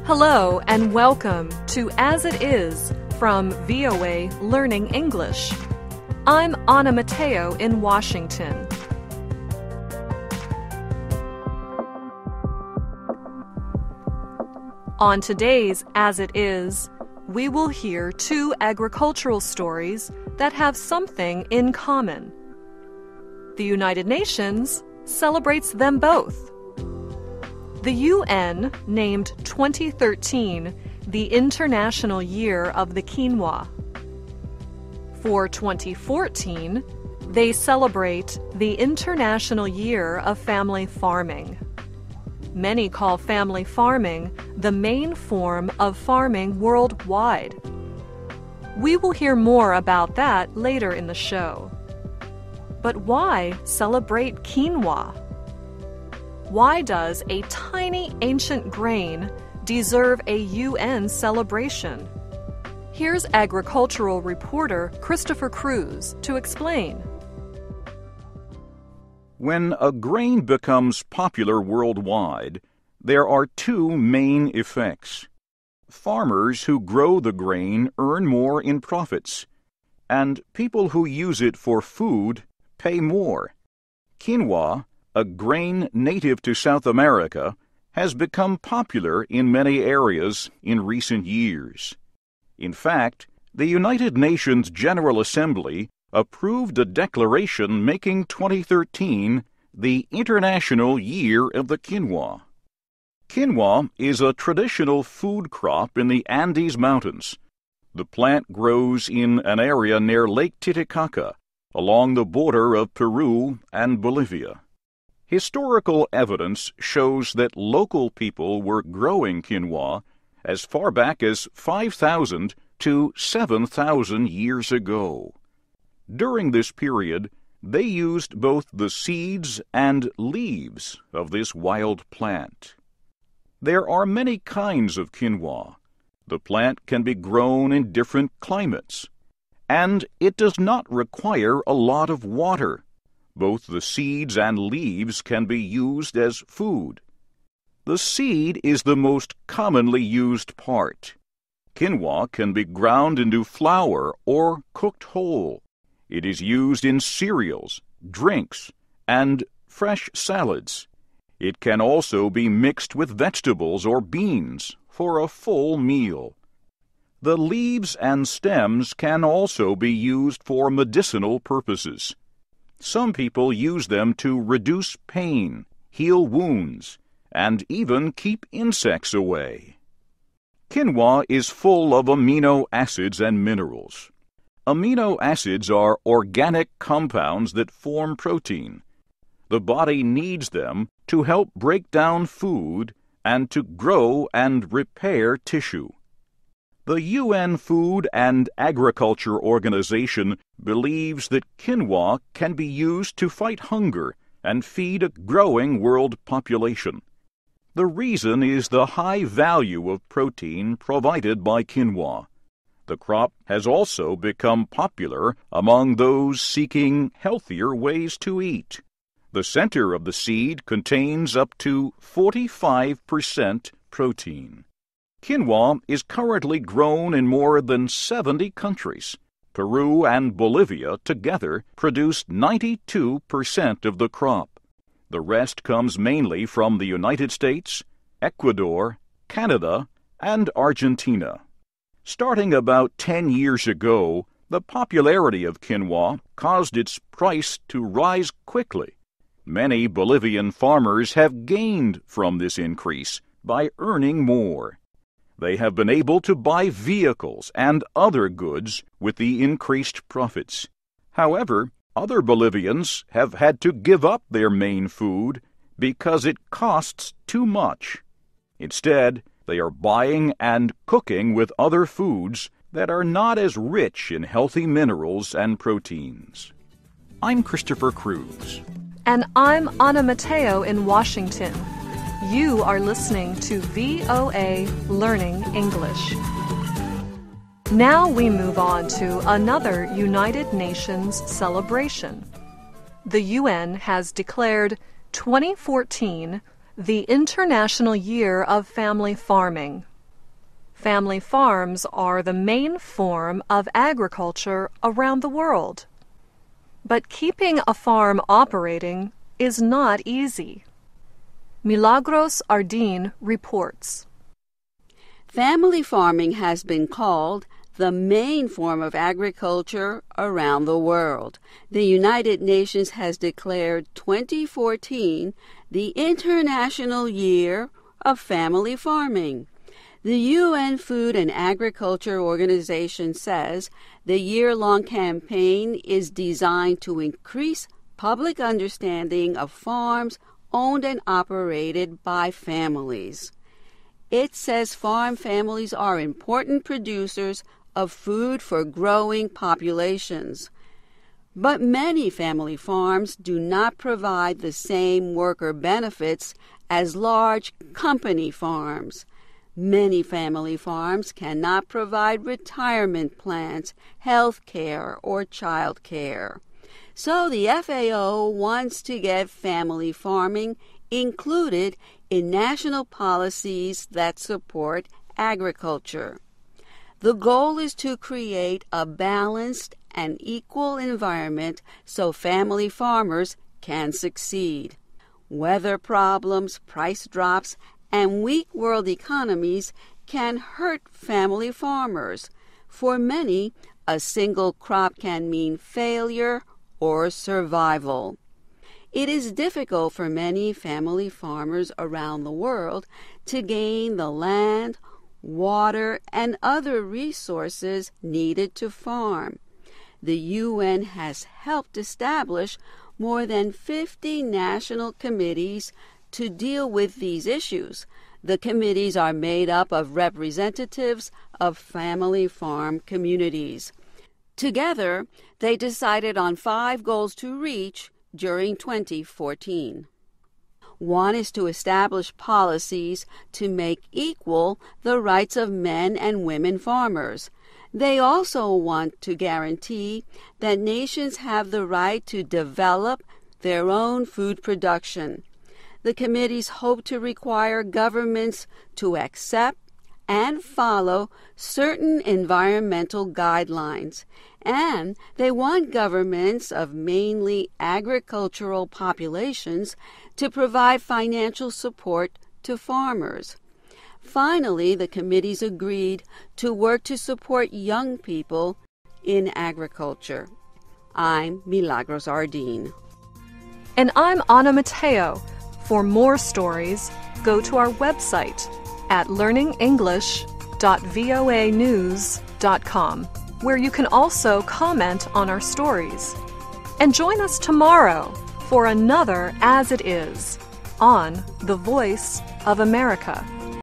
Hello and welcome to As It Is from VOA Learning English. I'm Anna Mateo in Washington. On today's As It Is, we will hear two agricultural stories that have something in common. The United Nations celebrates them both. The UN named 2013 the International Year of the Quinoa. For 2014, they celebrate the International Year of Family Farming. Many call family farming the main form of farming worldwide. We will hear more about that later in the show. But why celebrate quinoa? Why does a tiny ancient grain deserve a UN celebration? Here's agricultural reporter Christopher Cruz to explain. When a grain becomes popular worldwide, there are two main effects. Farmers who grow the grain earn more in profits, and people who use it for food pay more. Quinoa, a grain native to South America, has become popular in many areas in recent years. In fact, the United Nations General Assembly approved a declaration making 2013 the International Year of the Quinoa. Quinoa is a traditional food crop in the Andes Mountains. The plant grows in an area near Lake Titicaca, along the border of Peru and Bolivia. Historical evidence shows that local people were growing quinoa as far back as 5,000 to 7,000 years ago. During this period, they used both the seeds and leaves of this wild plant. There are many kinds of quinoa. The plant can be grown in different climates, and it does not require a lot of water. Both the seeds and leaves can be used as food. The seed is the most commonly used part. Quinoa can be ground into flour or cooked whole. It is used in cereals, drinks, and fresh salads. It can also be mixed with vegetables or beans for a full meal. The leaves and stems can also be used for medicinal purposes. Some people use them to reduce pain, heal wounds, and even keep insects away. Quinoa is full of amino acids and minerals. Amino acids are organic compounds that form protein. The body needs them to help break down food and to grow and repair tissue. The UN Food and Agriculture Organization believes that quinoa can be used to fight hunger and feed a growing world population. The reason is the high value of protein provided by quinoa. The crop has also become popular among those seeking healthier ways to eat. The center of the seed contains up to 45% protein. Quinoa is currently grown in more than 70 countries. Peru and Bolivia together produce 92% of the crop. The rest comes mainly from the United States, Ecuador, Canada, and Argentina. Starting about 10 years ago, the popularity of quinoa caused its price to rise quickly. Many Bolivian farmers have gained from this increase by earning more. They have been able to buy vehicles and other goods with the increased profits. However, other Bolivians have had to give up their main food because it costs too much. Instead, they are buying and cooking with other foods that are not as rich in healthy minerals and proteins. I'm Christopher Cruz. And I'm Anna Mateo in Washington. You are listening to VOA Learning English. Now we move on to another United Nations celebration. The UN has declared 2014 the International Year of Family Farming. Family farms are the main form of agriculture around the world. But keeping a farm operating is not easy. Milagros Ardin reports. Family farming has been called the main form of agriculture around the world. The United Nations has declared 2014 the International Year of Family Farming. The UN Food and Agriculture Organization says the year-long campaign is designed to increase public understanding of farms owned and operated by families. It says farm families are important producers of food for growing populations. But many family farms do not provide the same worker benefits as large company farms. Many family farms cannot provide retirement plans, health care, or child care. So the FAO wants to get family farming included in national policies that support agriculture. The goal is to create a balanced and equal environment so family farmers can succeed. Weather problems, price drops, and weak world economies can hurt family farmers. For many, a single crop can mean failure or survival. It is difficult for many family farmers around the world to gain the land, water, and other resources needed to farm. The UN has helped establish more than 50 national committees to deal with these issues. The committees are made up of representatives of family farm communities. Together, they decided on 5 goals to reach during 2014. One is to establish policies to make equal the rights of men and women farmers. They also want to guarantee that nations have the right to develop their own food production. The committees hope to require governments to accept and follow certain environmental guidelines, and they want governments of mainly agricultural populations to provide financial support to farmers. Finally, the committees agreed to work to support young people in agriculture. I'm Milagros Ardin. And I'm Ana Mateo. For more stories, go to our website at learningenglish.voanews.com, where you can also comment on our stories. And join us tomorrow for another As It Is on The Voice of America.